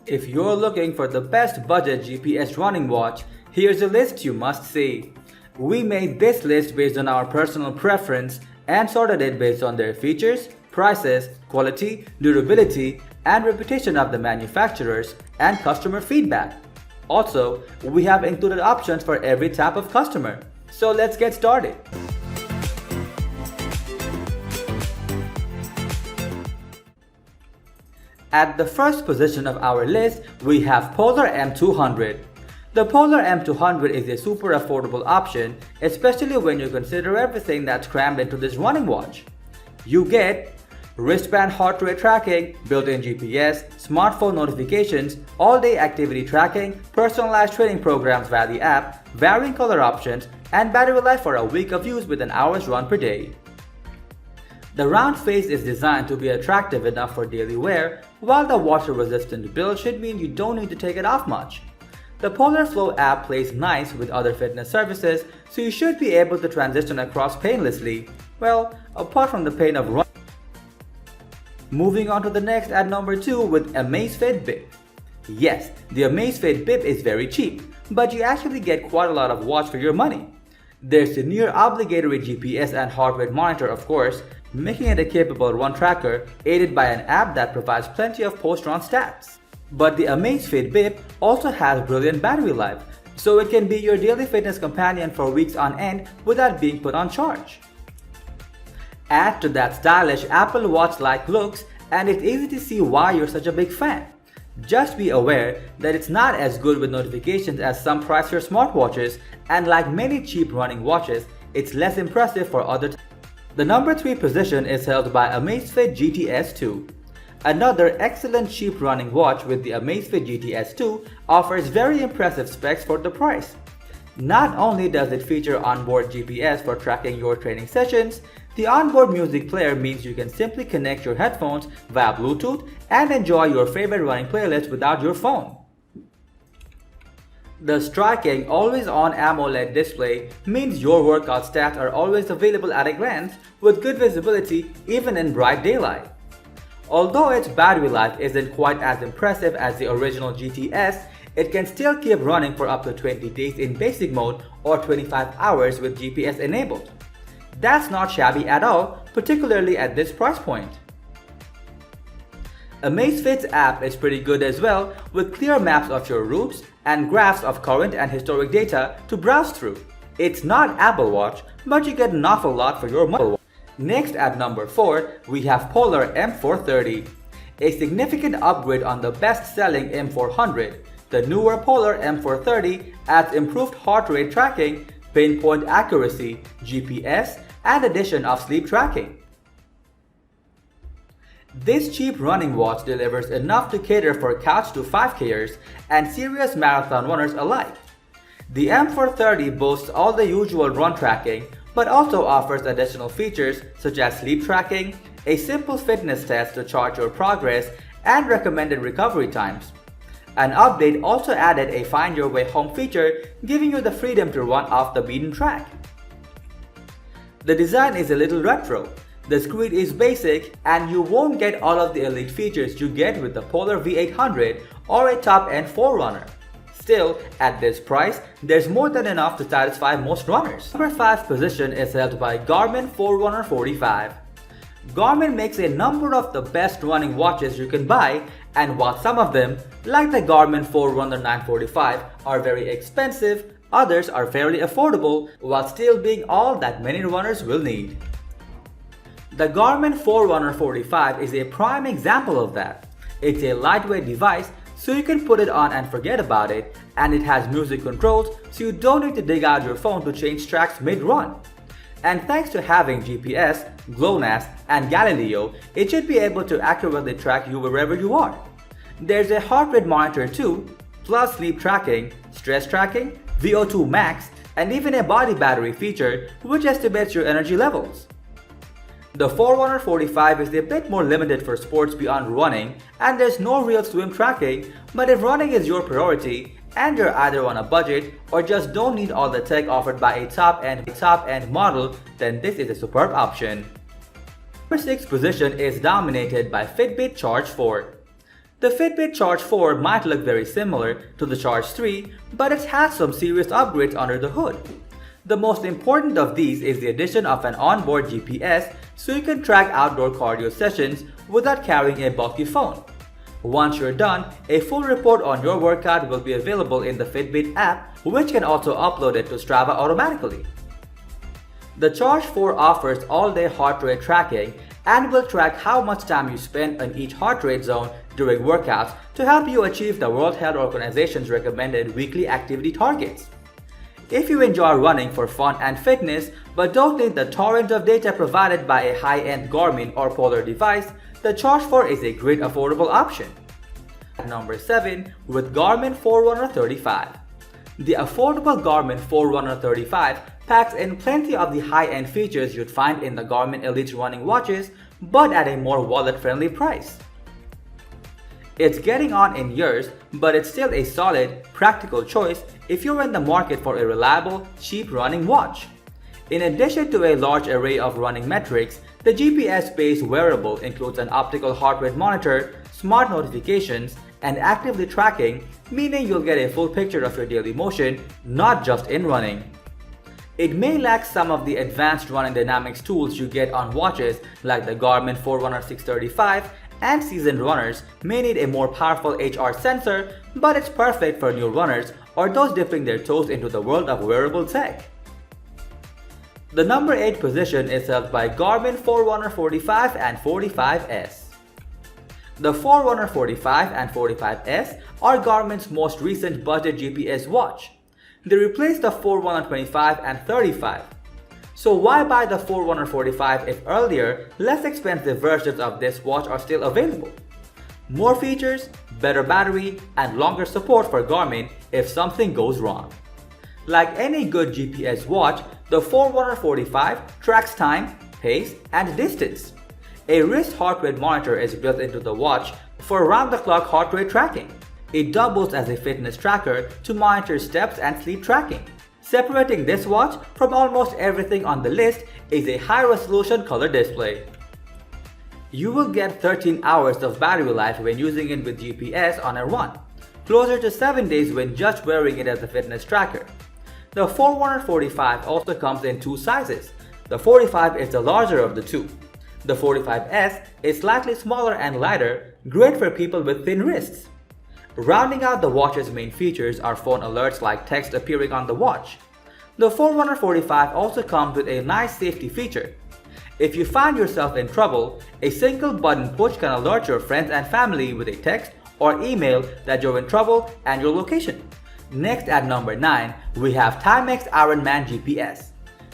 If you're looking for the best budget GPS running watch, here's a list you must see. We made this list based on our personal preference and sorted it based on their features, prices, quality, durability, and reputation of the manufacturers and customer feedback. Also, we have included options for every type of customer. So let's get started. At the first position of our list, we have Polar M200. The Polar M200 is a super affordable option, especially when you consider everything that's crammed into this running watch. You get wristband heart rate tracking, built-in GPS, smartphone notifications, all-day activity tracking, personalized training programs via the app, varying color options, and battery life for a week of use with an hour's run per day. The round face is designed to be attractive enough for daily wear, while the water-resistant build should mean you don't need to take it off much. The Polar Flow app plays nice with other fitness services, so you should be able to transition across painlessly. Well, apart from the pain of running. Moving on to the next at number 2 with Amazfit Bip. Yes, the Amazfit Bip is very cheap, but you actually get quite a lot of watch for your money. There's the near obligatory GPS and heart rate monitor, of course, making it a capable run tracker aided by an app that provides plenty of post-run stats. But the Amazfit Bip also has brilliant battery life, so it can be your daily fitness companion for weeks on end without being put on charge. Add to that stylish Apple Watch-like looks and it's easy to see why you're such a big fan. Just be aware that it's not as good with notifications as some pricier smartwatches, and like many cheap running watches, it's less impressive for other. The number 3 position is held by Amazfit GTS 2. Another excellent cheap running watch with the Amazfit GTS 2 offers very impressive specs for the price. Not only does it feature onboard GPS for tracking your training sessions, the onboard music player means you can simply connect your headphones via Bluetooth and enjoy your favorite running playlist without your phone. The striking always-on AMOLED display means your workout stats are always available at a glance with good visibility even in bright daylight. Although its battery life isn't quite as impressive as the original GTS, it can still keep running for up to 20 days in basic mode or 25 hours with GPS enabled. That's not shabby at all, particularly at this price point. Amazfit's app is pretty good as well, with clear maps of your routes and graphs of current and historic data to browse through. It's not Apple Watch, but you get an awful lot for your money. Next at number 4, we have Polar M430. A significant upgrade on the best-selling M400, the newer Polar M430 adds improved heart rate tracking, pinpoint accuracy, GPS, and addition of sleep tracking. This cheap running watch delivers enough to cater for couch to 5Kers and serious marathon runners alike. The M430 boasts all the usual run tracking, but also offers additional features such as sleep tracking, a simple fitness test to chart your progress, and recommended recovery times. An update also added a Find Your Way Home feature, giving you the freedom to run off the beaten track. The design is a little retro. The screen is basic and you won't get all of the elite features you get with the Polar V800 or a top-end Forerunner. Still, at this price, there's more than enough to satisfy most runners. Number 5 position is held by Garmin Forerunner 45. Garmin makes a number of the best running watches you can buy, and while some of them, like the Garmin Forerunner 945, are very expensive, others are fairly affordable while still being all that many runners will need. The Garmin Forerunner 45 is a prime example of that. It's a lightweight device, so you can put it on and forget about it, and it has music controls, so you don't need to dig out your phone to change tracks mid-run. And thanks to having GPS, GLONASS, and Galileo, it should be able to accurately track you wherever you are. There's a heart rate monitor too, plus sleep tracking, stress tracking, VO2 max, and even a body battery feature which estimates your energy levels. The Forerunner 45 is a bit more limited for sports beyond running, and there's no real swim tracking, but if running is your priority, and you're either on a budget or just don't need all the tech offered by a top-end model, then this is a superb option. Number 6 position is dominated by Fitbit Charge 4. The Fitbit Charge 4 might look very similar to the Charge 3, but it has some serious upgrades under the hood. The most important of these is the addition of an onboard GPS so you can track outdoor cardio sessions without carrying a bulky phone. Once you're done, a full report on your workout will be available in the Fitbit app, which can also upload it to Strava automatically. The Charge 4 offers all-day heart rate tracking and will track how much time you spend in each heart rate zone during workouts to help you achieve the World Health Organization's recommended weekly activity targets. If you enjoy running for fun and fitness but don't need the torrent of data provided by a high-end Garmin or Polar device, the Charge 4 is a great affordable option. At number 7, with Garmin Forerunner 35. The affordable Garmin Forerunner 35 packs in plenty of the high-end features you'd find in the Garmin Elite running watches, but at a more wallet-friendly price. It's getting on in years, but it's still a solid, practical choice if you're in the market for a reliable, cheap running watch. In addition to a large array of running metrics, the GPS-based wearable includes an optical heart rate monitor, smart notifications, and actively tracking, meaning you'll get a full picture of your daily motion, not just in running. It may lack some of the advanced running dynamics tools you get on watches like the Garmin Forerunner 635, and seasoned runners may need a more powerful HR sensor, but it's perfect for new runners or those dipping their toes into the world of wearable tech. The number 8 position is held by Garmin Forerunner 45 and 45S. The Forerunner 45 and 45S are Garmin's most recent budget GPS watch. They replaced the Forerunner 25 and 35. So why buy the Forerunner 45 if earlier, less expensive versions of this watch are still available? More features, better battery, and longer support for Garmin if something goes wrong. Like any good GPS watch, the Forerunner 45 tracks time, pace, and distance. A wrist heart rate monitor is built into the watch for round-the-clock heart rate tracking. It doubles as a fitness tracker to monitor steps and sleep tracking. Separating this watch from almost everything on the list is a high-resolution color display. You will get 13 hours of battery life when using it with GPS on a run, closer to 7 days when just wearing it as a fitness tracker. The Forerunner 45 also comes in two sizes. The 45 is the larger of the two. The 45S is slightly smaller and lighter, great for people with thin wrists. Rounding out the watch's main features are phone alerts like text appearing on the watch. The Forerunner 45 also comes with a nice safety feature. If you find yourself in trouble, a single button push can alert your friends and family with a text or email that you're in trouble and your location. Next at number 9, we have TIMEX IRONMAN GPS.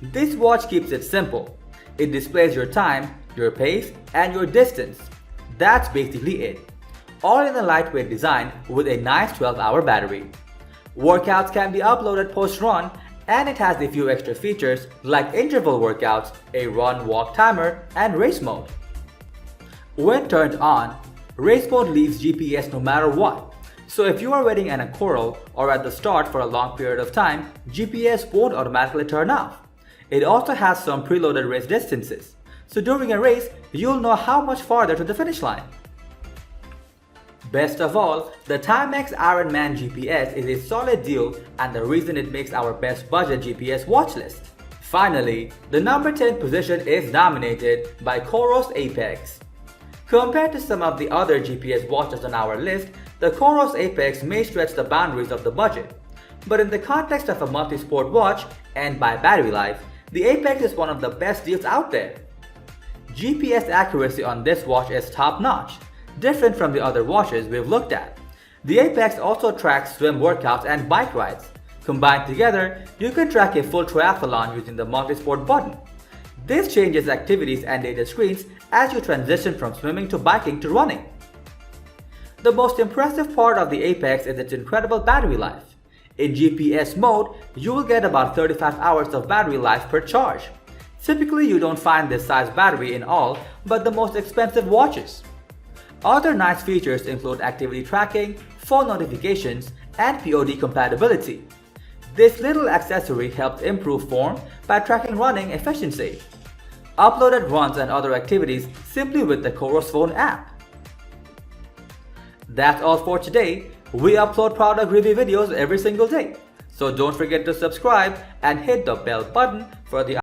This watch keeps it simple. It displays your time, your pace, and your distance. That's basically it. All in a lightweight design with a nice 12-hour battery. Workouts can be uploaded post-run, and it has a few extra features like interval workouts, a run-walk timer, and race mode. When turned on, race mode leaves GPS no matter what. So if you are waiting in a corral or at the start for a long period of time, GPS won't automatically turn off. It also has some preloaded race distances. So during a race, you'll know how much farther to the finish line. Best of all, the TIMEX IRONMAN GPS is a solid deal and the reason it makes our best budget GPS watch list. Finally, the number 10 position is dominated by COROS Apex. Compared to some of the other GPS watches on our list, the COROS Apex may stretch the boundaries of the budget. But in the context of a multi-sport watch and by battery life, the Apex is one of the best deals out there. GPS accuracy on this watch is top-notch, different from the other watches we've looked at. The Apex also tracks swim workouts and bike rides. Combined together, you can track a full triathlon using the multi-sport button. This changes activities and data screens as you transition from swimming to biking to running. The most impressive part of the Apex is its incredible battery life. In GPS mode, you will get about 35 hours of battery life per charge. Typically, you don't find this size battery in all but the most expensive watches. Other nice features include activity tracking, phone notifications, and POD compatibility. This little accessory helps improve form by tracking running efficiency. Uploaded runs and other activities simply with the COROS phone app. That's all for today. We upload product review videos every single day. So don't forget to subscribe and hit the bell button for the